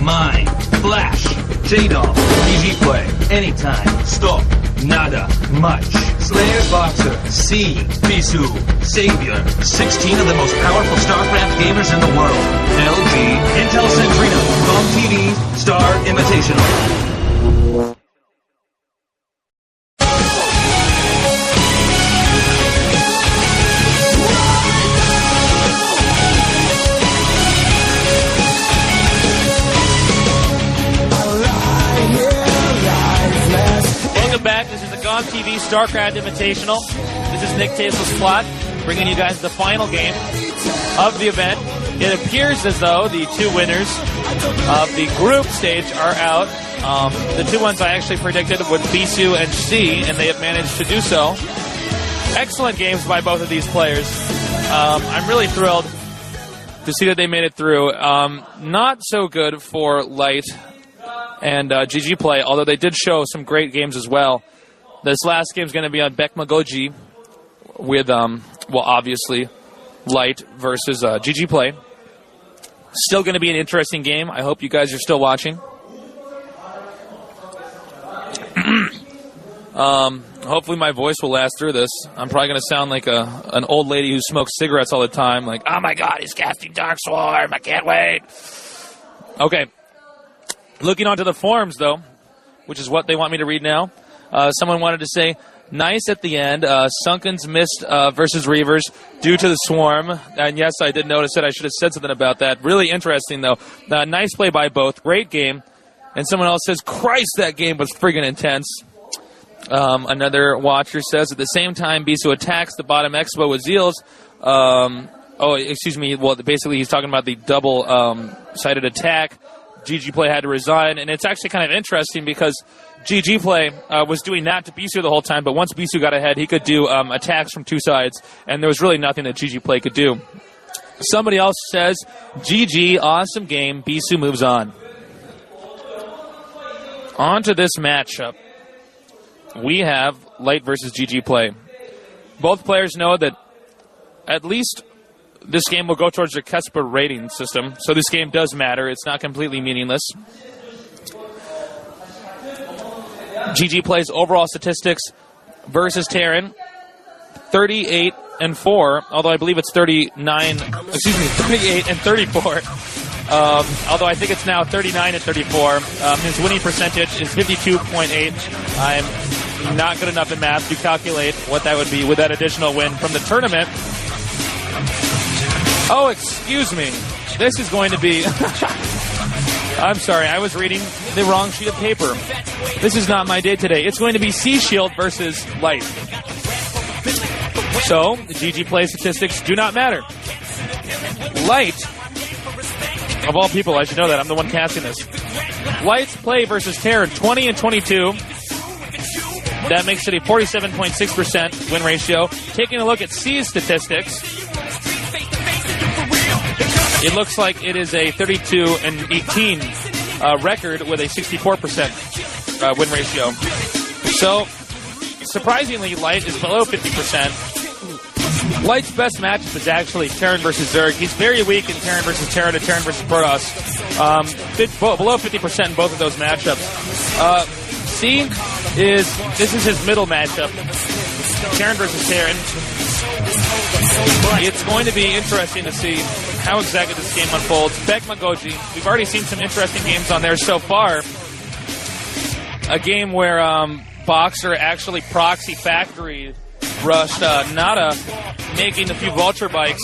Mine, Flash, J-Doll, GG Play, Anytime, Stop, Nada, Much, Slayer Boxer, C, Bisu, Savior, 16 of the most powerful StarCraft gamers in the world, LG, Intel Centrino, Phone TV, Star Invitational. Back. This is the GOM TV StarCraft Invitational. This is Nick Tasel's plot, bringing you guys the final game of the event. It appears as though the two winners of the group stage are out. The two ones I actually predicted were Bisu and C, and they have managed to do so. Excellent games by both of these players. I'm really thrilled to see that they made it through. Not so good for Light and GG Play, although they did show some great games as well. This last game is going to be on BaekmaGoji with, obviously, Light versus GG Play. Still going to be an interesting game. I hope you guys are still watching. Hopefully my voice will last through this. I'm probably going to sound like an old lady who smokes cigarettes all the time. Like, oh my god, he's casting Dark Swarm. I can't wait. Okay. Looking onto the forums, though, which is what they want me to read now. Someone wanted to say, nice at the end. Sunken's missed versus Reavers due to the swarm. And yes, I did notice it. I should have said something about that. Really interesting, though. Nice play by both. Great game. And someone else says, Christ, that game was friggin' intense. Another watcher says, at the same time, Bisu attacks the bottom expo with Zeals. Well, basically he's talking about the double-sided attack. GG Play had to resign, and it's actually kind of interesting because GG Play was doing that to Bisu the whole time, but once Bisu got ahead, he could do attacks from two sides, and there was really nothing that GG Play could do. Somebody else says, GG, awesome game, Bisu moves on. On to this matchup. We have Light versus GG Play. Both players know that at least this game will go towards your Kesper rating system, so this game does matter. It's not completely meaningless. GG Play's overall statistics versus Terran, 38-4, although I believe it's 38 and 34. Although I think it's now 39-34. His winning percentage is 52.8. I'm not good enough in math to calculate what that would be with that additional win from the tournament. Oh, excuse me. This is going to be... I'm sorry, I was reading the wrong sheet of paper. This is not my day today. It's going to be Sea Shield versus Light. So, the GG Play statistics do not matter. Light, of all people, I should know that. I'm the one casting this. Light's play versus Terran, 20-22. That makes it a 47.6% win ratio. Taking a look at C's statistics, it looks like it is a 32-18 record with a 64% win ratio. So, surprisingly, Light is below 50%. Light's best matchup is actually Terran versus Zerg. He's very weak in Terran versus Terran and Terran versus Protoss. Below 50% in both of those matchups. This is his middle matchup. Terran versus Terran. It's going to be interesting to see how exactly this game unfolds. BaekmaGoji, we've already seen some interesting games on there so far. A game where Boxer actually proxy factory rushed Nada, making a few vulture bikes.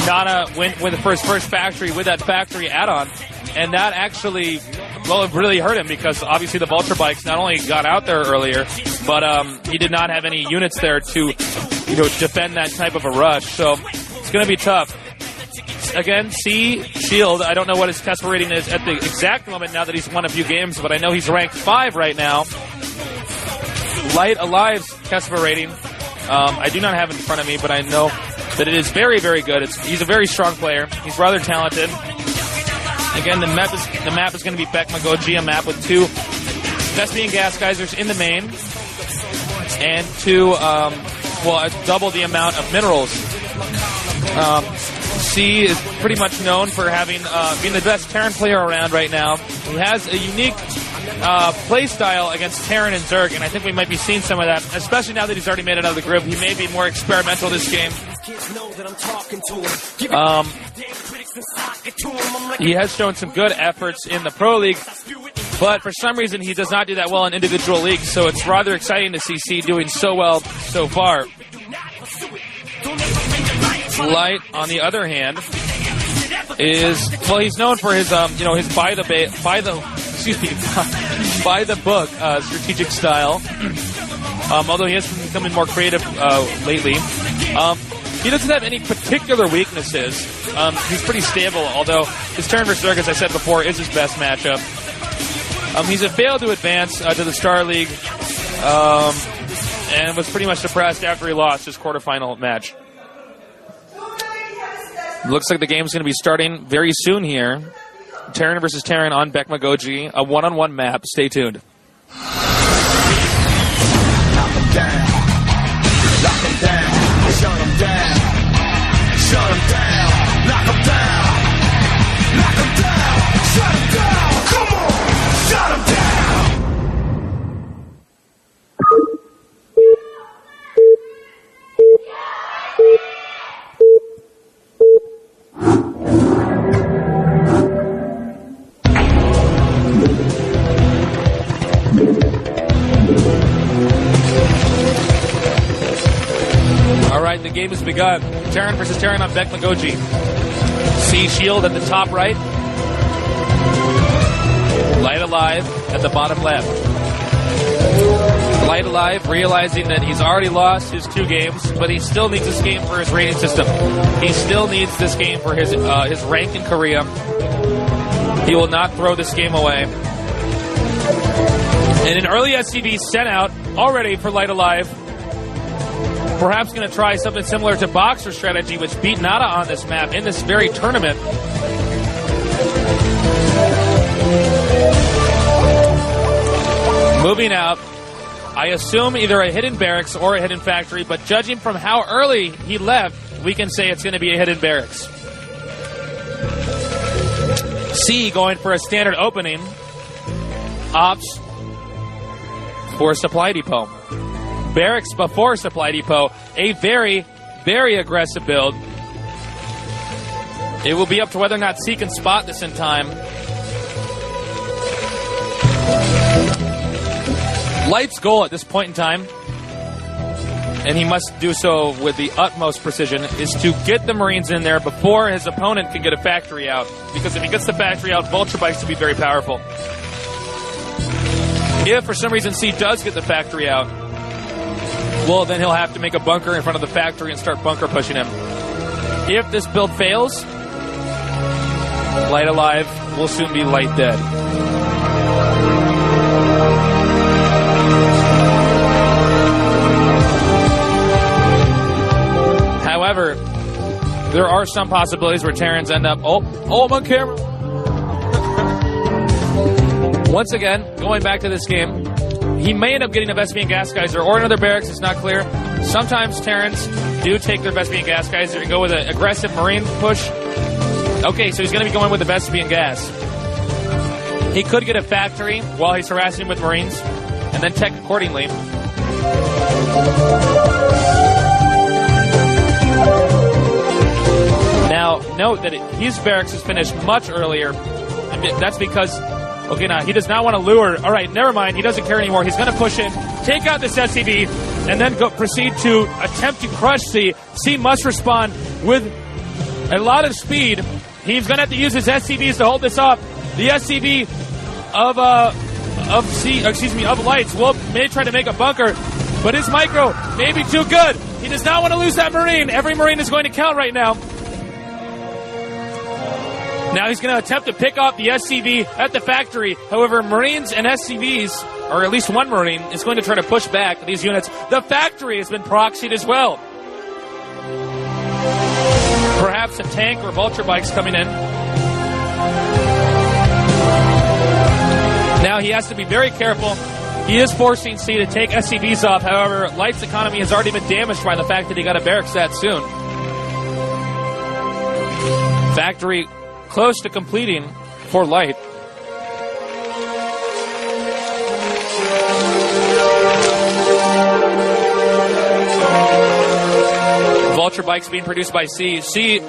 Nada went with the first factory with that factory add-on, and that actually, it really hurt him because obviously the vulture bikes not only got out there earlier, but he did not have any units there to defend that type of a rush. So it's going to be tough. Again, C Shield, I don't know what his Kesper rating is at the exact moment now that he's won a few games, but I know he's ranked 5 right now. Light Alive's Kesper rating, I do not have it in front of me, but I know that it is very, very good. He's a very strong player. He's rather talented. Again, the map is going to be BaekmaGoji, a map with 2 Thespian gas geysers in the main, and 2, double the amount of minerals. C is pretty much known for having being the best Terran player around right now. He has a unique play style against Terran and Zerg, and I think we might be seeing some of that, especially now that he's already made it out of the group. He may be more experimental this game. He has shown some good efforts in the Pro League, but for some reason he does not do that well in individual leagues, so it's rather exciting to see C doing so well so far. Light, on the other hand, he's known for his his by the book strategic style. Although he has been becoming more creative lately. He doesn't have any particular weaknesses. He's pretty stable, although his turn versus Zerg, as I said before, is his best matchup. He's failed to advance to the Star League and was pretty much depressed after he lost his quarterfinal match. Looks like the game's going to be starting very soon here. Terran versus Terran on BaekmaGoji, a one-on-one map. Stay tuned. Lock 'em down. Lock 'em down. Shut 'em down. Shut 'em down. Lock 'em down. Lock 'em down. Shut 'em down. Come on. Shut 'em down. Alright, the game has begun. Terran versus Terran on BaekmaGoji. C shield at the top right. Light alive at the bottom left. Light alive, realizing that he's already lost his 2 games, but he still needs this game for his rating system. He still needs this game for his rank in Korea. He will not throw this game away. And an early SCV sent out already for Light alive. Perhaps going to try something similar to Boxer's strategy, which beat Nada on this map in this very tournament. Moving out, I assume either a hidden barracks or a hidden factory, but judging from how early he left, we can say it's going to be a hidden barracks. C going for a standard opening. Ops for supply depot. Barracks before supply depot. A very, very aggressive build. It will be up to whether or not C can spot this in time. Light's goal at this point in time, and he must do so with the utmost precision, is to get the Marines in there before his opponent can get a factory out. Because if he gets the factory out, Vulture Bikes will be very powerful. If for some reason C does get the factory out, well, then he'll have to make a bunker in front of the factory and start bunker pushing him. If this build fails, Light alive will soon be Light dead. However, there are some possibilities where Terrans end up... Oh, I'm on camera. Once again, going back to this game, he may end up getting a Vespian Gas Geyser or another barracks, it's not clear. Sometimes Terrans do take their Vespian Gas Geyser and go with an aggressive Marine push. Okay, so he's going to be going with the Vespian Gas. He could get a factory while he's harassing with Marines, and then tech accordingly. Now, note that his barracks is finished much earlier. And that's because... Okay, now, he does not want to lure. All right, never mind. He doesn't care anymore. He's going to push in, take out this SCV, and then proceed to attempt to crush C. C must respond with a lot of speed. He's going to have to use his SCVs to hold this up. The SCV of Lights may try to make a bunker, but his micro may be too good. He does not want to lose that Marine. Every Marine is going to count right now. Now he's going to attempt to pick off the SCV at the factory. However, Marines and SCVs, or at least one Marine, is going to try to push back these units. The factory has been proxied as well. Perhaps a tank or Vulture Bikes coming in. Now he has to be very careful. He is forcing C to take SCVs off. However, Light's economy has already been damaged by the fact that he got a barracks that soon. Factory close to completing for Light. Vulture Bike's being produced by C. C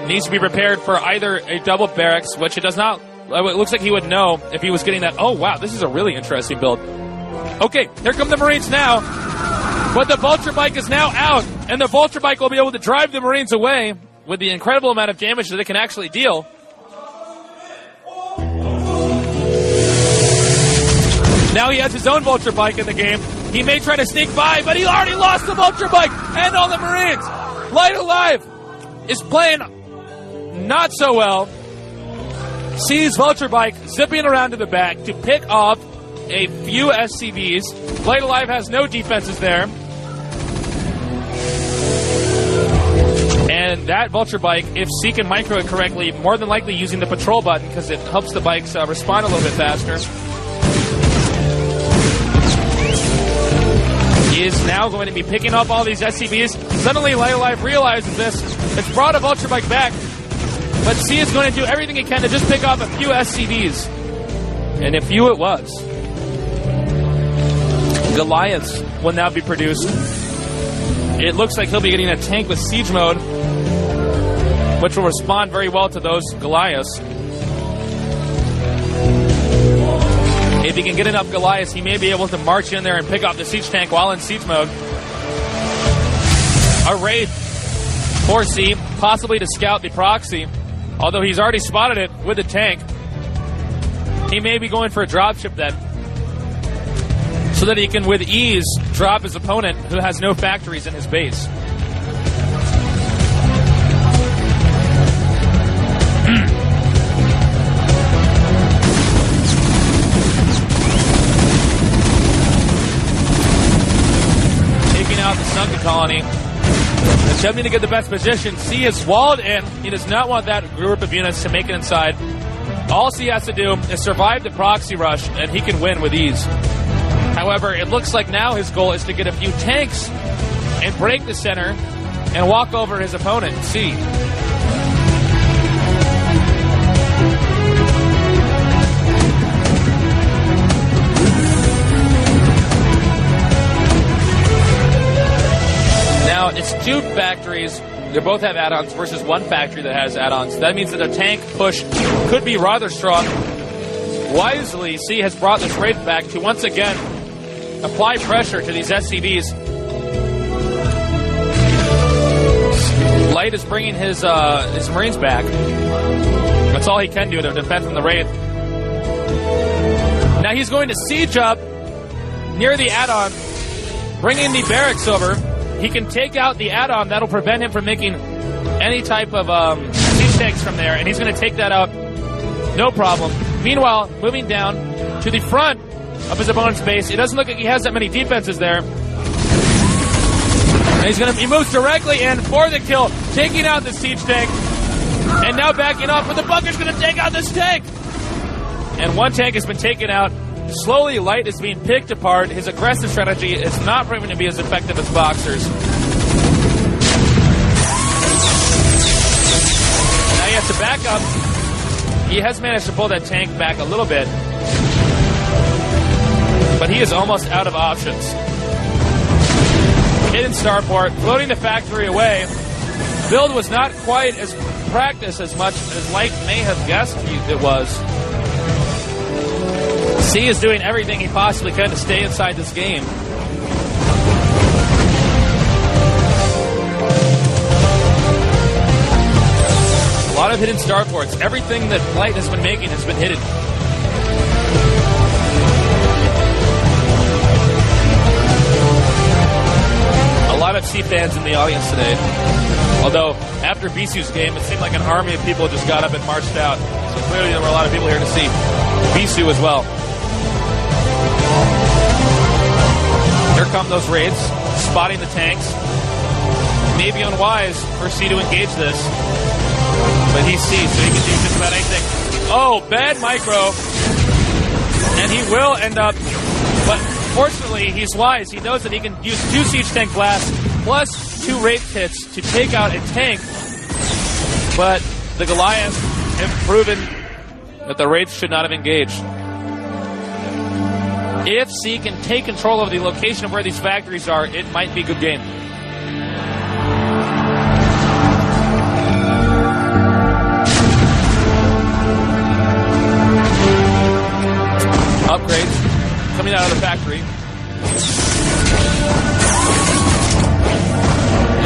needs to be prepared for either a double barracks, which it does not. It looks like he would know if he was getting that. Oh, wow, this is a really interesting build. Okay, here come the Marines now. But the Vulture Bike is now out, and the Vulture Bike will be able to drive the Marines away with the incredible amount of damage that it can actually deal. Now he has his own Vulture Bike in the game. He may try to sneak by, but he already lost the Vulture Bike and all the Marines. Light Alive is playing not so well. Sees Vulture Bike zipping around to the back to pick off a few SCVs. Light Alive has no defenses there. And that Vulture Bike, if C can micro it correctly, more than likely using the patrol button because it helps the bikes respond a little bit faster. He is now going to be picking up all these SCVs. Suddenly, Light Alive realizes this. It's brought a Vulture Bike back. But C is going to do everything he can to just pick off a few SCVs. And a few it was. Goliaths will now be produced. It looks like he'll be getting a tank with siege mode, which will respond very well to those Goliaths. If he can get enough Goliaths, he may be able to march in there and pick off the siege tank while in siege mode. A raid for C, possibly to scout the proxy, although he's already spotted it with a tank. He may be going for a dropship then, so that he can, with ease, drop his opponent who has no factories in his base. Taking out the sunken colony. Attempting to get the best position. C is walled in. He does not want that group of units to make it inside. All C has to do is survive the proxy rush, and he can win with ease. However, it looks like now his goal is to get a few tanks and break the center and walk over his opponent, C. Now, it's two factories. They both have add-ons versus one factory that has add-ons. That means that a tank push could be rather strong. Wisely, C has brought this raid back to once again apply pressure to these SCVs. Light is bringing his Marines back. That's all he can do to defend from the raid. Now he's going to siege up near the add-on, bringing the barracks over. He can take out the add-on. That'll prevent him from making any type of siege tanks from there, and he's going to take that out, no problem. Meanwhile, moving down to the front of his opponent's base, it doesn't look like he has that many defenses there. And he moves directly in for the kill, taking out the siege tank, and now backing up, but the bunker's going to take out this tank. And one tank has been taken out. Slowly, Light is being picked apart. His aggressive strategy is not proving to be as effective as Boxer's. Now he has to back up. He has managed to pull that tank back a little bit, but he is almost out of options. Hidden starport, floating the factory away. Build was not quite as practiced as much as Light may have guessed it was. C is doing everything he possibly can to stay inside this game. A lot of hidden starports. Everything that Light has been making has been hidden. A lot of C fans in the audience today. Although, after Bisu's game, it seemed like an army of people just got up and marched out. So clearly there were a lot of people here to see Bisu as well. Here come those raids, spotting the tanks. Maybe unwise for C to engage this, but he's C, so he can do just about anything. Oh, bad micro, and he will end up, but fortunately, he's wise. He knows that he can use 2 siege tank blasts plus 2 raid kits to take out a tank, but the Goliaths have proven that the Wraiths should not have engaged. If C can take control of the location of where these factories are, it might be a good game. Upgrades coming out of the factory.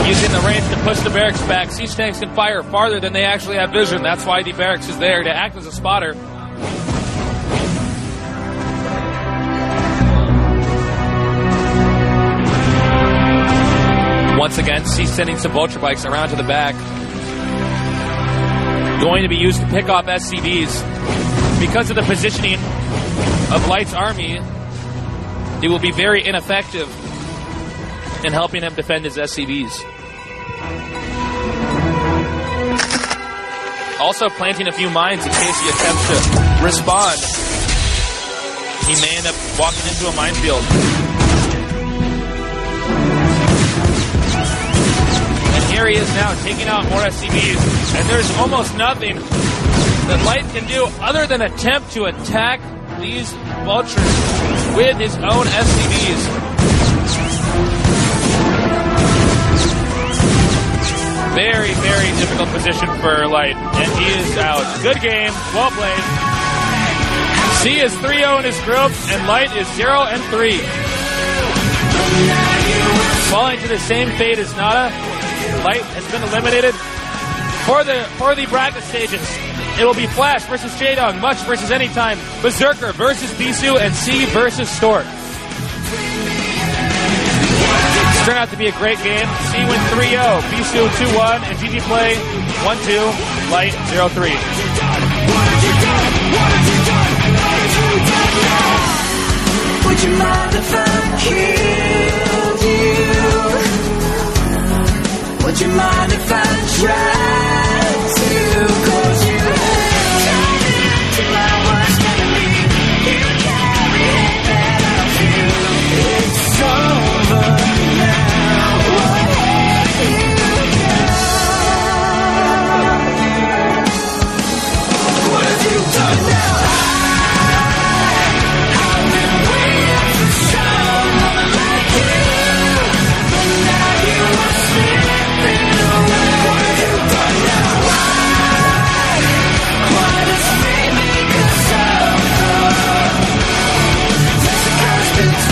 Using the Wraiths to push the barracks back. Siege tanks can fire farther than they actually have vision. That's why the barracks is there, to act as a spotter. Once again, Siege sending some vulture bikes around to the back. Going to be used to pick off SCVs. Because of the positioning of Light's army, it will be very ineffective in helping him defend his SCVs. Also planting a few mines in case he attempts to respond. He may end up walking into a minefield. And here he is now taking out more SCVs. And there's almost nothing that Light can do other than attempt to attack these vultures with his own SCVs. Very, very difficult position for Light, and he is out. Good game, well played. C is 3-0 in his group, and Light is 0-3. Falling to the same fate as Nada, Light has been eliminated. For the bracket stages, it will be Flash versus Jaedong, Much versus Anytime, Berserker versus Bisu, and C versus Stork. It's turned out to be a great game. C win 3-0, Bisu 2-1, and GG Play 1-2, Light 0-3. Would you mind if I killed you? Would you mind if I tried to? 'Cause you turned into my worst enemy. You carry hate that I feel. It's over. It's